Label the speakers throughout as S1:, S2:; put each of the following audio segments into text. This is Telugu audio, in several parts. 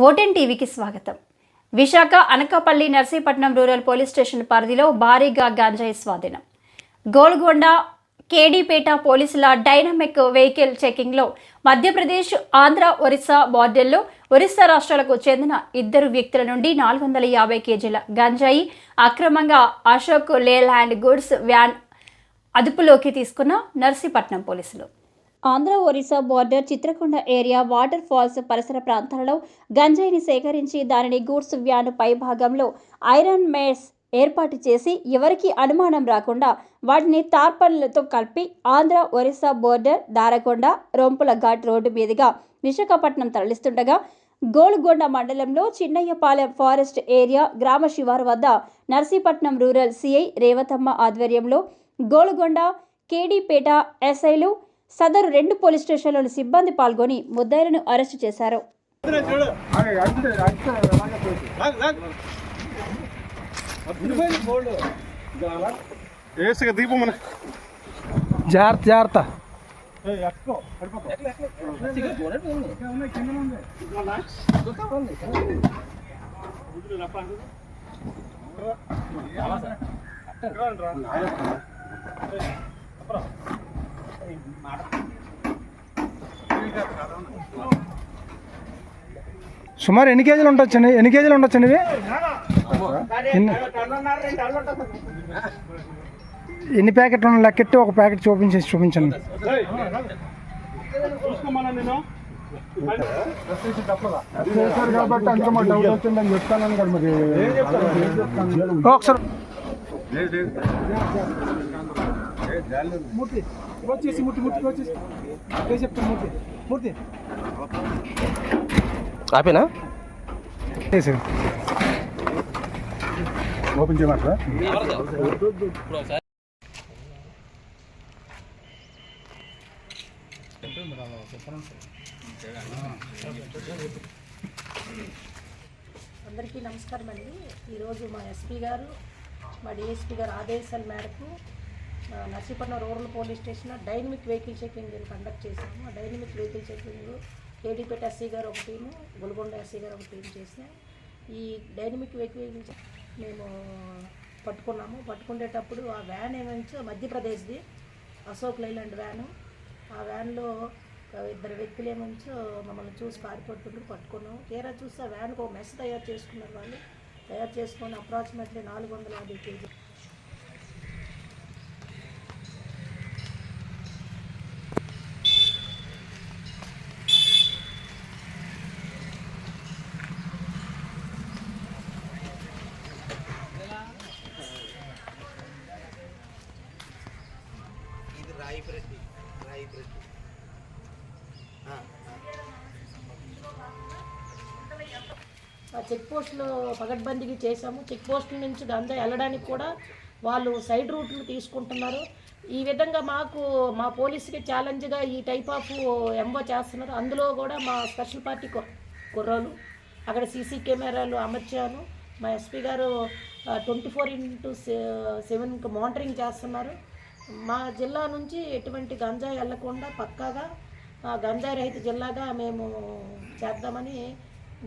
S1: ఓటెన్ టీవీకి స్వాగతం. Visakha Anakapalli Narsipatnam rural police station పరిధిలో భారీగా గంజాయి స్వాధీనం. గోల్కొండ కేడీపేట పోలీసుల డైనమిక్ వెహికల్ చెకింగ్లో మధ్యప్రదేశ్, ఆంధ్ర, ఒరిస్సా బార్డర్లో ఒరిస్సా రాష్ట్రాలకు చెందిన 2 వ్యక్తుల నుండి 450 కేజీల గంజాయి అక్రమంగా అశోక్ లేలాండ్ గూడ్స్ వ్యాన్ అదుపులోకి తీసుకున్న నర్సీపట్నం పోలీసులు. Andhra Orissa border Chitrakonda area waterfalls పరిసర ప్రాంతాలలో గంజాయిని సేకరించి దానిని గూడ్స్ వ్యాన్ పై భాగంలో ఐరన్ మేస్ ఏర్పాటు చేసి ఎవరికీ అనుమానం రాకుండా వాటిని తార్పన్లతో కలిపి ఆంధ్ర ఒరిస్సా బోర్డర్ దారకొండ రొంపుల ఘాట్ రోడ్డు మీదుగా విశాఖపట్నం తరలిస్తుండగా గోల్కొండ మండలంలో చిన్నయ్యపాలెం ఫారెస్ట్ ఏరియా గ్రామ శివారు వద్ద నర్సీపట్నం రూరల్ సిఐ రేవతమ్మ ఆధ్వర్యంలో గోల్కొండ కేడీపేట ఎస్ఐలు సదరు 2 పోలీస్ స్టేషన్లోని సిబ్బంది పాల్గొని ముద్దాయిలను అరెస్టు చేశారు.
S2: జాగ్రత్త సుమారు ఎన్ని కేజీలు ఉండొచ్చండి? ఇవి ఎన్ని ప్యాకెట్లు ఉన్న లెక్కెట్టి ఒక ప్యాకెట్ చూపించండి. ఒకసారి
S3: ఆపేనా
S2: ఓపెన్ చేయమంటారా?
S4: అందరికీ నమస్కారం అండి. ఈరోజు మా ఎస్పీ గారు, మా డిఎస్పీ గారు ఆదేశాల మేరకు Narsipatnam rural police station dynamic vehicle checking conduct చేశాము. ఆ dynamic vehicle checking Kedipeta SC గారు ఒక టీము, గోల్కొండ ఎస్సీ గారు ఒక టీం చేసినాం. ఈ డైనమిక్ వెహికల్ మేము పట్టుకునేటప్పుడు ఆ వ్యాన్ ఏమంటే మధ్యప్రదేశ్ది అశోక్ లైలాండ్ వ్యాను. ఆ వ్యాన్లో 2 వ్యక్తులు ఏమంచో మమ్మల్ని చూసి పారిపోతుండ్రు, పట్టుకున్నాం. తీరా చూస్తే ఆ వ్యాన్కి ఒక మెస్ తయారు చేసుకున్నారు. వాళ్ళు తయారు చేసుకొని అప్రాక్సిమేట్లీ 450 కేజీ చెక్ పోస్టులు పగడ్బందీకి చేశాము. చెక్ పోస్టుల నుంచి గంజాయి వెళ్ళడానికి కూడా వాళ్ళు సైడ్ రూట్లు తీసుకుంటున్నారు. ఈ విధంగా మా పోలీసుకి ఛాలెంజ్గా ఈ టైప్ ఆఫ్ ఎంబో చేస్తున్నారు. అందులో కూడా మా స్పెషల్ పార్టీ కుర్రాలు అక్కడ సీసీ కెమెరాలు అమర్చాను. మా ఎస్పీ గారు 24/7 మానిటరింగ్ చేస్తున్నారు. మా జిల్లా నుంచి ఎటువంటి గంజాయి వెళ్లకుండా పక్కాగా గంజాయి రహిత జిల్లాగా మేము చేద్దామని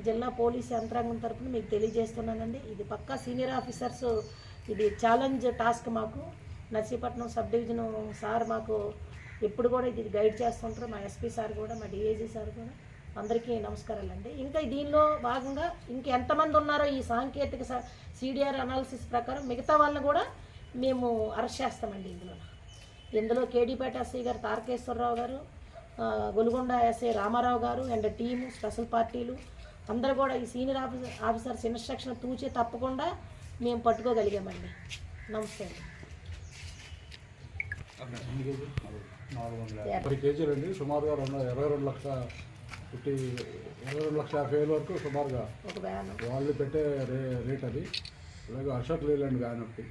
S4: జిల్లా పోలీస్ యంత్రాంగం తరఫున మీకు తెలియజేస్తున్నానండి. ఇది పక్కా సీనియర్ ఆఫీసర్స్, ఇది ఛాలెంజ్ టాస్క్. మాకు నర్సీపట్నం సబ్ డివిజన్ సార్ మాకు ఎప్పుడు కూడా ఇది గైడ్ చేస్తుంటారు. మా ఎస్పీ సార్ కూడా, మా డిఐజీ సార్ కూడా. అందరికీ నమస్కారాలండి. ఇంకా దీనిలో భాగంగా ఎంతమంది ఉన్నారో ఈ సాంకేతిక సిడిఆర్ అనాలిసిస్ ప్రకారం మిగతా వాళ్ళని కూడా మేము అరెస్ట్ చేస్తామండి. ఇందులో కేడీపేట ఎస్ఐ గారు తారకేశ్వరరావు గారు, గోల్కొండ ఎస్ఐ రామారావు గారు అండ్ టీము, స్పెషల్ పార్టీలు అందరూ కూడా ఈ సీనియర్ ఆఫీసర్స్ ఇన్స్ట్రక్షన్ తూచి తప్పకుండా మేము పట్టుకోగలిగామండి. నమస్తే అండి.
S2: 40 కేజీలు అండి. సుమారుగా 22,50,000 వరకు సుమారుగా
S4: ఒక వ్యాన్
S2: వాళ్ళు పెట్టే రేట్ అది. అలాగే అశోక్ లేలాండ్ వ్యాన్ ఒకటి,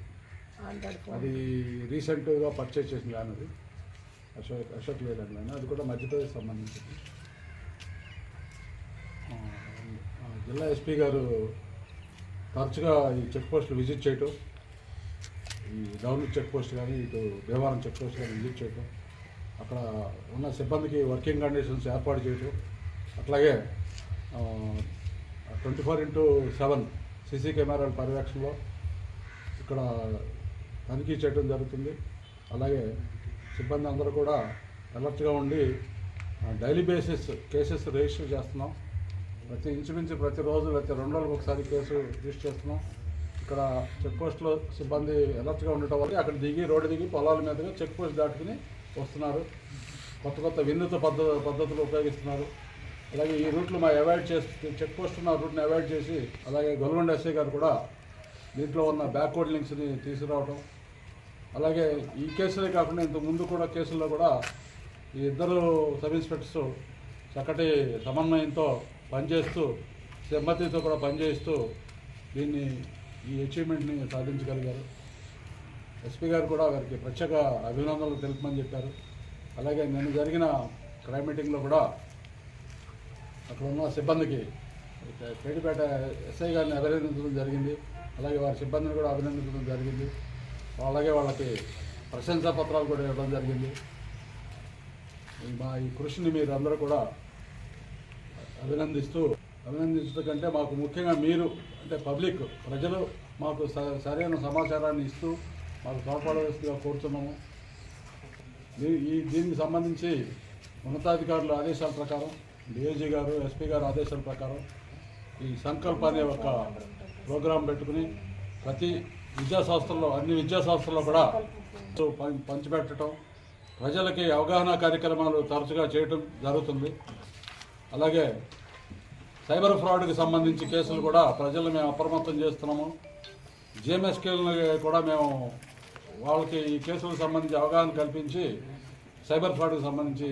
S2: అది రీసెంట్గా పర్చేజ్ చేసిన వ్యాన్ అది. అశోక్ లేలాండ్ వ్యాన్ అది కూడా మధ్యప్రదేశ్ సంబంధించింది. జిల్లా ఎస్పీ గారు తరచుగా ఈ చెక్ పోస్టులు విజిట్ చేయటం, ఈ డౌన్ చెక్ పోస్ట్ కానీ ఇటు దేవారం చెక్ పోస్ట్ కానీ విజిట్ చేయటం, అక్కడ ఉన్న సిబ్బందికి వర్కింగ్ కండిషన్స్ ఏర్పాటు చేయటం, అట్లాగే 24/7 సీసీ కెమెరాల పర్యవేక్షణలో ఇక్కడ తనిఖీ చేయడం జరుగుతుంది. అలాగే సిబ్బంది అందరూ కూడా అలర్ట్గా ఉండి డైలీ బేసిస్ కేసెస్ రిజిస్టర్ చేస్తున్నాం. ఇంచుమించు ప్రతిరోజు లేకపోతే 2 రోజులకు ఒకసారి కేసు రిజిస్టర్ చేస్తున్నాం. ఇక్కడ చెక్ పోస్ట్లో సిబ్బంది అలర్ట్గా ఉండటం వల్ల అక్కడ రోడ్డు దిగి పొలాల మీదుగా చెక్ పోస్ట్ దాటుకుని వస్తున్నారు. కొత్త వినూత్న పద్ధతులు ఉపయోగిస్తున్నారు. అలాగే ఈ రూట్లు చెక్ పోస్ట్ ఉన్న రూట్ని అవాయిడ్ చేసి అలాగే గొల్గొండ ఎస్ఐ గారు కూడా దీంట్లో ఉన్న బ్యాక్వర్డ్ లింక్స్ని తీసుకురావడం. అలాగే ఈ కేసులే కాకుండా ఇంతకు ముందు కూడా కేసుల్లో కూడా ఈ ఇద్దరు సబ్ ఇన్స్పెక్టర్స్ చక్కటి సమన్వయంతో పనిచేస్తూ సిబ్బందితో కూడా పనిచేస్తూ ఈ అచీవ్మెంట్ని సాధించగలిగారు. ఎస్పీ గారు కూడా వారికి ప్రత్యేక అభినందనలు తెలుపమని చెప్పారు. అలాగే నిన్న జరిగిన క్రైమ్ మీటింగ్లో కూడా అక్కడ ఉన్న సిబ్బందికి కేడిపేట ఎస్ఐ గారిని అభినందించడం జరిగింది. అలాగే వారి సిబ్బందిని కూడా అభినందించడం జరిగింది. అలాగే వాళ్ళకి ప్రశంసా పత్రాలు కూడా ఇవ్వడం జరిగింది. ఈ కృషిని మీరు అందరూ కూడా అభినందించడం కంటే మాకు ముఖ్యంగా మీరు అంటే పబ్లిక్ ప్రజలు మాకు సరైన సమాచారాన్ని ఇస్తూ మాకు తోడ్పడవలసిందిగా కోరుతున్నాము. దీనికి సంబంధించి ఉన్నతాధికారుల ఆదేశాల ప్రకారం డిఐజీ గారు ఎస్పీ గారు ఆదేశాల ప్రకారం ఈ సంకల్ప అనే ఒక ప్రోగ్రాం పెట్టుకుని ప్రతి అన్ని విద్యాసంస్థల్లో కూడా పంచిపెట్టడం, ప్రజలకి అవగాహన కార్యక్రమాలు తరచుగా చేయడం జరుగుతుంది. అలాగే సైబర్ ఫ్రాడ్కి సంబంధించి కేసులు కూడా ప్రజలు మేము అప్రమత్తం చేస్తున్నాము. జిఎంఎస్కేలను కూడా మేము వాళ్ళకి ఈ కేసులకు సంబంధించి అవగాహన కల్పించి సైబర్ ఫ్రాడ్కి సంబంధించి